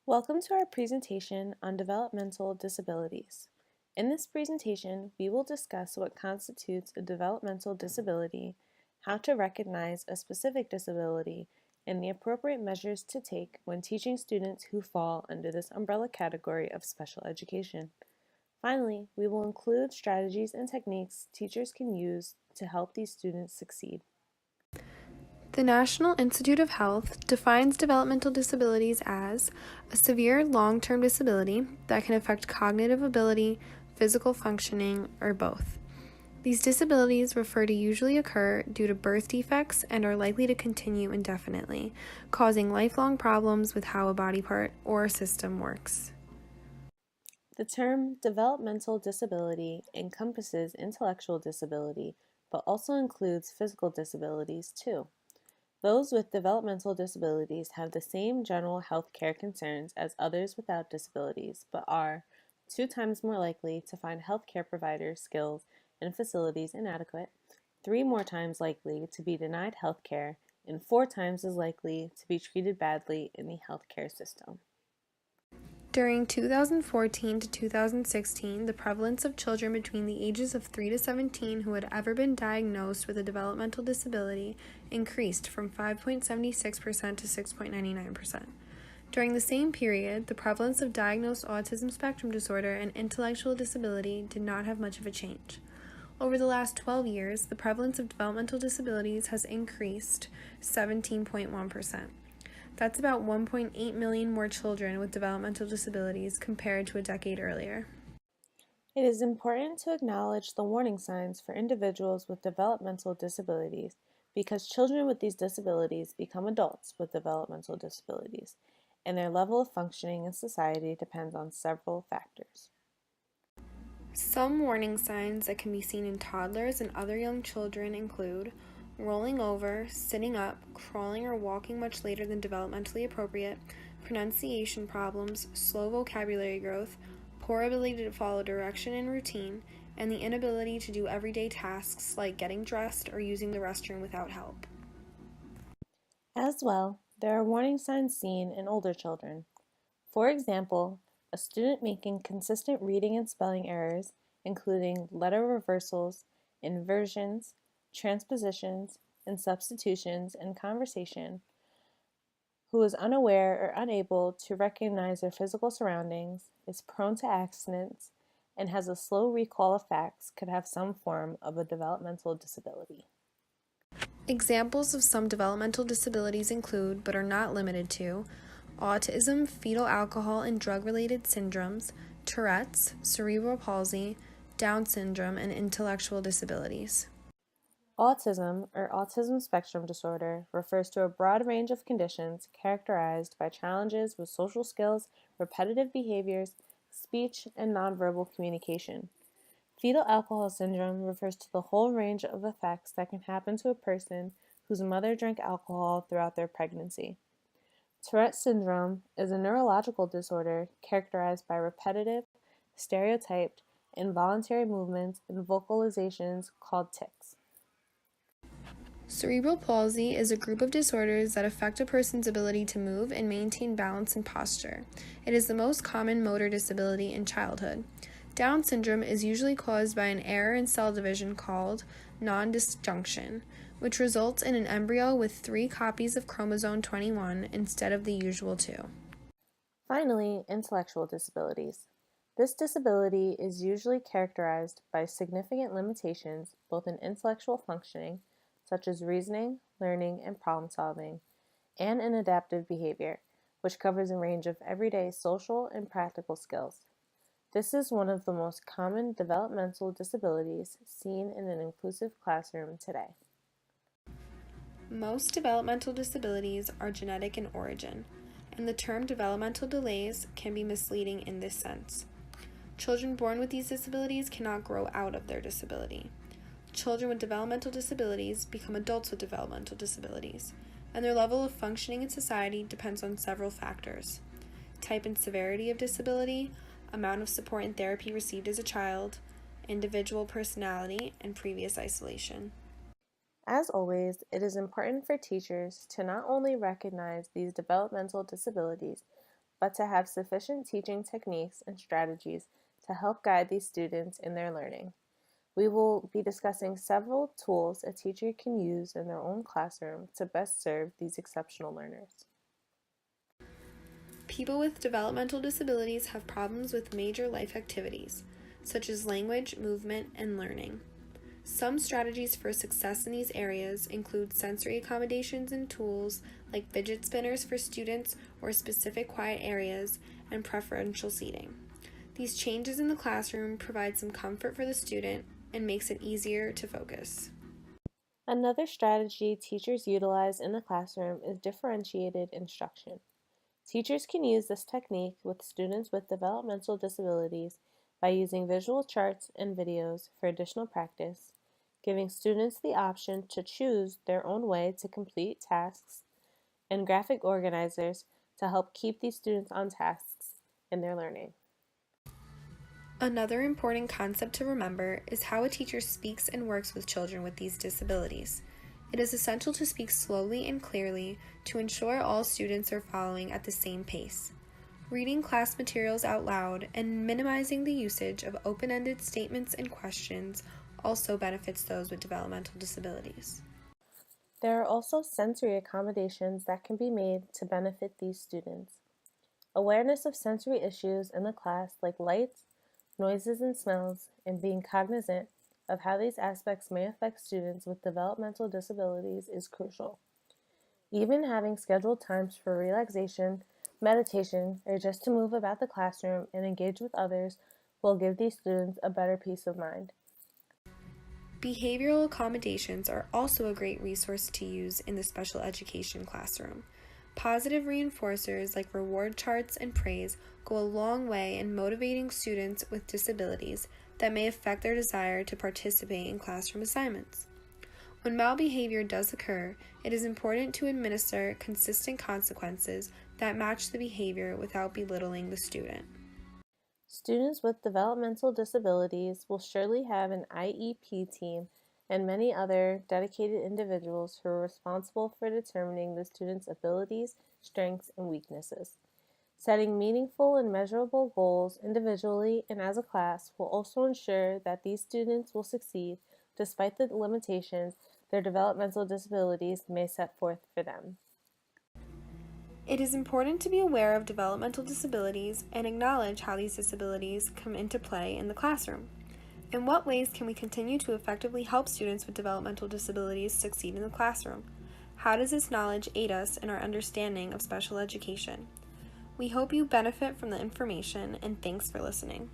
Welcome to our presentation on developmental disabilities. In this presentation, we will discuss what constitutes a developmental disability, how to recognize a specific disability, and the appropriate measures to take when teaching students who fall under this umbrella category of special education. Finally, we will include strategies and techniques teachers can use to help these students succeed. The National Institute of Health defines developmental disabilities as a severe long-term disability that can affect cognitive ability, physical functioning, or both. These disabilities refer to usually occur due to birth defects and are likely to continue indefinitely, causing lifelong problems with how a body part or system works. The term developmental disability encompasses intellectual disability, but also includes physical disabilities too. Those with developmental disabilities have the same general health care concerns as others without disabilities, but are 2 times more likely to find health care providers' skills and facilities inadequate, 3 more times likely to be denied health care, and 4 times as likely to be treated badly in the health care system. During 2014 to 2016, the prevalence of children between the ages of 3 to 17 who had ever been diagnosed with a developmental disability increased from 5.76% to 6.99%. During the same period, the prevalence of diagnosed autism spectrum disorder and intellectual disability did not have much of a change. Over the last 12 years, the prevalence of developmental disabilities has increased 17.1%. That's about 1.8 million more children with developmental disabilities compared to a decade earlier. It is important to acknowledge the warning signs for individuals with developmental disabilities because children with these disabilities become adults with developmental disabilities, and their level of functioning in society depends on several factors. Some warning signs that can be seen in toddlers and other young children include rolling over, sitting up, crawling or walking much later than developmentally appropriate, pronunciation problems, slow vocabulary growth, poor ability to follow direction and routine, and the inability to do everyday tasks like getting dressed or using the restroom without help. As well, there are warning signs seen in older children. For example, a student making consistent reading and spelling errors, including letter reversals, inversions, transpositions, and substitutions in conversation, who is unaware or unable to recognize their physical surroundings, is prone to accidents, and has a slow recall of facts could have some form of a developmental disability. Examples of some developmental disabilities include, but are not limited to, autism, fetal alcohol and drug-related syndromes, Tourette's, cerebral palsy, Down syndrome, and intellectual disabilities. Autism, or autism spectrum disorder, refers to a broad range of conditions characterized by challenges with social skills, repetitive behaviors, speech, and nonverbal communication. Fetal alcohol syndrome refers to the whole range of effects that can happen to a person whose mother drank alcohol throughout their pregnancy. Tourette syndrome is a neurological disorder characterized by repetitive, stereotyped, involuntary movements and vocalizations called tics. Cerebral palsy is a group of disorders that affect a person's ability to move and maintain balance and posture. It is the most common motor disability in childhood. Down syndrome is usually caused by an error in cell division called non-disjunction, which results in an embryo with 3 copies of chromosome 21 instead of the usual 2. Finally, intellectual disabilities. This disability is usually characterized by significant limitations both in intellectual functioning, such as reasoning, learning, and problem solving, and in adaptive behavior, which covers a range of everyday social and practical skills. This is one of the most common developmental disabilities seen in an inclusive classroom today. Most developmental disabilities are genetic in origin, and the term developmental delays can be misleading in this sense. Children born with these disabilities cannot grow out of their disability. Children with developmental disabilities become adults with developmental disabilities, and their level of functioning in society depends on several factors: type and severity of disability, amount of support and therapy received as a child, individual personality, and previous isolation. As always, it is important for teachers to not only recognize these developmental disabilities, but to have sufficient teaching techniques and strategies to help guide these students in their learning. We will be discussing several tools a teacher can use in their own classroom to best serve these exceptional learners. People with developmental disabilities have problems with major life activities, such as language, movement, and learning. Some strategies for success in these areas include sensory accommodations and tools like fidget spinners for students or specific quiet areas and preferential seating. These changes in the classroom provide some comfort for the student and makes it easier to focus. Another strategy teachers utilize in the classroom is differentiated instruction. Teachers can use this technique with students with developmental disabilities by using visual charts and videos for additional practice, giving students the option to choose their own way to complete tasks, and graphic organizers to help keep these students on tasks in their learning. Another important concept to remember is how a teacher speaks and works with children with these disabilities. It is essential to speak slowly and clearly to ensure all students are following at the same pace. Reading class materials out loud and minimizing the usage of open-ended statements and questions also benefits those with developmental disabilities. There are also sensory accommodations that can be made to benefit these students. Awareness of sensory issues in the class like lights, noises, and smells, and being cognizant of how these aspects may affect students with developmental disabilities is crucial. Even having scheduled times for relaxation, meditation, or just to move about the classroom and engage with others will give these students a better peace of mind. Behavioral accommodations are also a great resource to use in the special education classroom. Positive reinforcers like reward charts and praise go a long way in motivating students with disabilities that may affect their desire to participate in classroom assignments. When malbehavior does occur, it is important to administer consistent consequences that match the behavior without belittling the student. Students with developmental disabilities will surely have an IEP team and many other dedicated individuals who are responsible for determining the student's abilities, strengths, and weaknesses. Setting meaningful and measurable goals individually and as a class will also ensure that these students will succeed despite the limitations their developmental disabilities may set forth for them. It is important to be aware of developmental disabilities and acknowledge how these disabilities come into play in the classroom. In what ways can we continue to effectively help students with developmental disabilities succeed in the classroom? How does this knowledge aid us in our understanding of special education? We hope you benefit from the information, and thanks for listening.